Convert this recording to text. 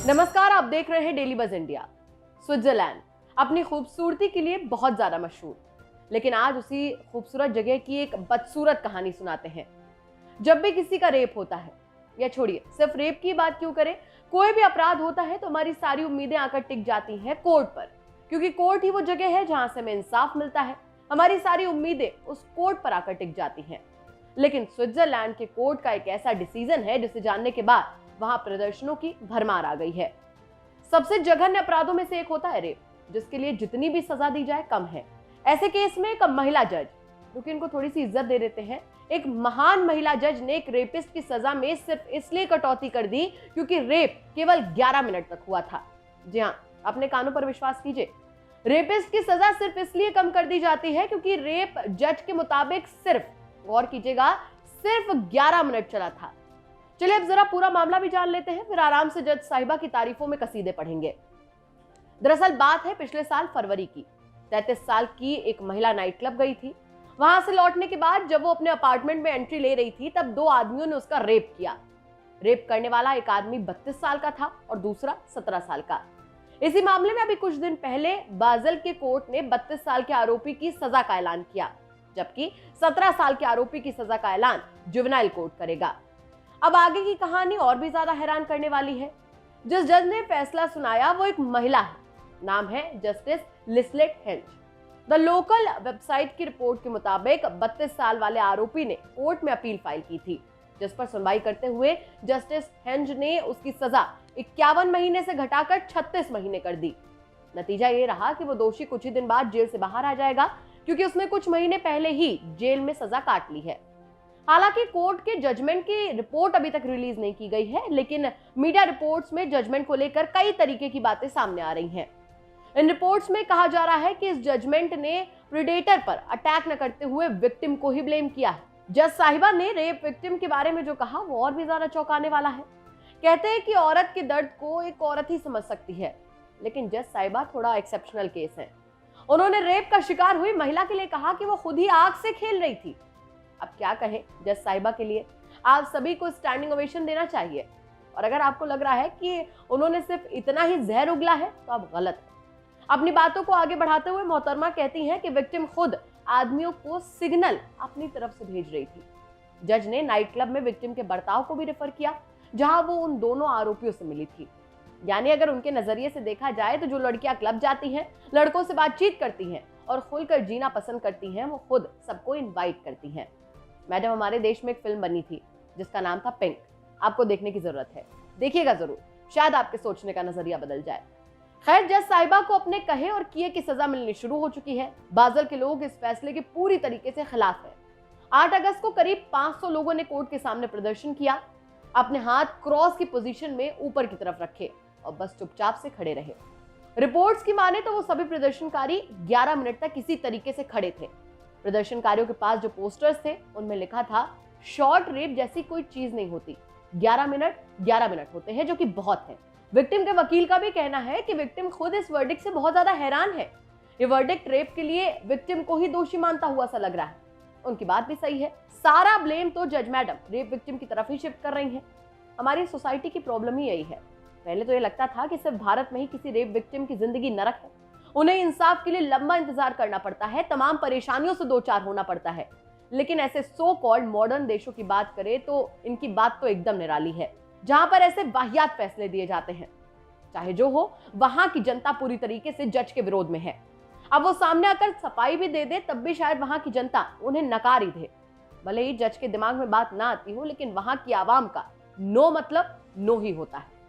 नमस्कार, आप देख रहे हैं डेली बज इंडिया। स्विट्जरलैंड अपनी खूबसूरती के लिए बहुत ज्यादा मशहूर, लेकिन आज उसी खूबसूरत जगह की एक बदसूरत कहानी सुनाते हैं। जब भी किसी का रेप होता है, या छोड़िए सिर्फ रेप की बात क्यों करें, कोई भी अपराध होता है तो हमारी सारी उम्मीदें आकर टिक जाती हैं कोर्ट पर, क्योंकि कोर्ट ही वो जगह है जहां से हमें इंसाफ मिलता है। हमारी सारी उम्मीदें उस कोर्ट पर आकर टिक जाती हैं। लेकिन स्विट्जरलैंड के कोर्ट का एक ऐसा डिसीजन है जिसे जानने के बाद वहां प्रदर्शनों की भरमार आ गई है। सबसे जघन्य अपराधों में से एक होता है रेप, जिसके लिए जितनी भी सजा दी जाए कम है। ऐसे केस में एक महिला जज, क्योंकि इनको थोड़ी सी इज्जत दे देते हैं, एक महान महिला जज ने एक रेपिस्ट की सजा में सिर्फ इसलिए कटौती कर दी क्योंकि रेप केवल 11 मिनट तक हुआ था। जी हाँ, अपने कानों पर विश्वास कीजिए। रेपिस्ट की सजा सिर्फ इसलिए कम कर दी जाती है क्योंकि रेप जज के मुताबिक सिर्फ, गौर कीजिएगा, सिर्फ 11 मिनट चला था। चलिए अब जरा पूरा मामला भी जान लेते हैं, फिर आराम से जज साहिबा की तारीफों में कसीदे पढ़ेंगे। दरअसल बात है पिछले साल फरवरी की। 33 साल की एक महिला नाइट क्लब गई थी। वहां से लौटने के बाद जब वो अपने अपार्टमेंट में एंट्री ले रही थी, तब 2 आदमियों ने उसका रेप किया। रेप करने वाला एक आदमी 32 साल का था और दूसरा 17 साल का। इसी मामले में अभी कुछ दिन पहले बाजल के कोर्ट ने 32 साल के आरोपी की सजा का ऐलान किया, जबकि 17 साल के आरोपी की सजा का ऐलान जुवेनाइल कोर्ट करेगा। अब आगे की कहानी और भी ज्यादा हैरान करने वाली है। जिस जज ने फैसला सुनाया वो एक महिला है। नाम है जस्टिस लिसलेट हेंज। द लोकल वेबसाइट की रिपोर्ट के मुताबिक 32 साल वाले आरोपी ने कोर्ट में अपील फाइल की थी, जिस पर सुनवाई करते हुए जस्टिस हेंज ने उसकी सजा 51 महीने से घटाकर 36 महीने कर दी। नतीजा ये रहा कि वो दोषी कुछ ही दिन बाद जेल से बाहर आ जाएगा, क्योंकि उसने कुछ महीने पहले ही जेल में सजा काट ली है। हालांकि कोर्ट के जजमेंट की रिपोर्ट अभी तक रिलीज नहीं की गई है, लेकिन मीडिया रिपोर्ट्स में जजमेंट को लेकर कई तरीके की बातें सामने आ रही हैं। इन रिपोर्ट्स में कहा जा रहा है कि इस जजमेंट ने प्रेडेटर पर अटैक न करते हुए विक्टिम को ही ब्लेम किया है। जज साहिबा ने रेप विक्टिम के बारे में जो कहा वो और भी ज्यादा चौंकाने वाला है। कहते हैं कि औरत के दर्द को एक औरत ही समझ सकती है, लेकिन जज साहिबा थोड़ा एक्सेप्शनल केस है। उन्होंने रेप का शिकार हुई महिला के लिए कहा कि वो खुद ही आग से खेल रही थी। अब क्या कहें जज साहिबा के लिए, आप सभी को स्टैंडिंग ओवेशन देना चाहिए। और अगर आपको लग रहा है कि उन्होंने सिर्फ इतना ही जहर उगला है, तो आप गलत हैं। अपनी बातों को आगे बढ़ाते हुए मोहतरमा कहती हैं कि विक्टिम खुद आदमियों को सिग्नल अपनी तरफ से भेज रही थी। जज ने नाइट क्लब में विक्टिम के बर्ताव को भी रेफर किया, जहां वो उन दोनों आरोपियों से मिली थी। यानी अगर उनके नजरिए से देखा जाए तो जो लड़कियां क्लब जाती हैं, लड़कों से बातचीत करती हैं और खुलकर जीना पसंद करती हैं, वो खुद सबको इनवाइट करती हैं। मैडम, हमारे देश में एक फिल्म बनी थी जिसका नाम था पिंक। आपको देखने की जरूरत है, देखिएगा जरूर, शायद आपके सोचने का नजरिया बदल जाए। खैर, जज साहिबा को अपने कहे और किए की सजा मिलनी शुरू हो चुकी है। बाजल के लोग इस फैसले के पूरी तरीके से खिलाफ है। 8 अगस्त को करीब 500 लोगों ने कोर्ट के सामने प्रदर्शन किया, अपने हाथ क्रॉस की पोजीशन में ऊपर की तरफ रखे और बस चुपचाप से खड़े रहे। रिपोर्ट्स की माने तो वो सभी प्रदर्शनकारी 11 मिनट तक इसी तरीके से खड़े थे। प्रदर्शनकारियों के पास जो पोस्टर्स थे उनमें लिखा था, शॉर्ट रेप जैसी कोई चीज नहीं होती, 11 मिनट होते हैं, जो कि बहुत है। विक्टिम के वकील का भी कहना है कि विक्टिम खुद इस वर्डिक्ट से बहुत ज्यादा हैरान है। ये वर्डिक्ट रेप के लिए विक्टिम को ही दोषी मानता हुआ सा लग रहा है। उनकी बात भी सही है। सारा ब्लेम तो जज मैडम रेप विक्टिम की तरफ ही शिफ्ट कर रही हैं। हमारी सोसाइटी की प्रॉब्लम ही यही है। पहले तो ये लगता था कि सिर्फ भारत में ही किसी रेप विक्टिम की जिंदगी नरक है। उन्हें इंसाफ के लिए लंबा इंतजार करना पड़ता है, तमाम परेशानियों से दो चार होना पड़ता है। लेकिन ऐसे सो कॉल्ड मॉडर्न देशों की बात करें तो इनकी बात तो एकदम निराली है, जहां पर ऐसे वाहियात फैसले दिए जाते हैं। चाहे जो हो, वहां की जनता पूरी तरीके से जज के विरोध में है। अब वो सामने आकर सफाई भी दे दे, तब भी शायद वहां की जनता उन्हें नकार ही दे। भले ही जज के दिमाग में बात ना आती हो, लेकिन वहां की आवाम का नो मतलब नो ही होता है।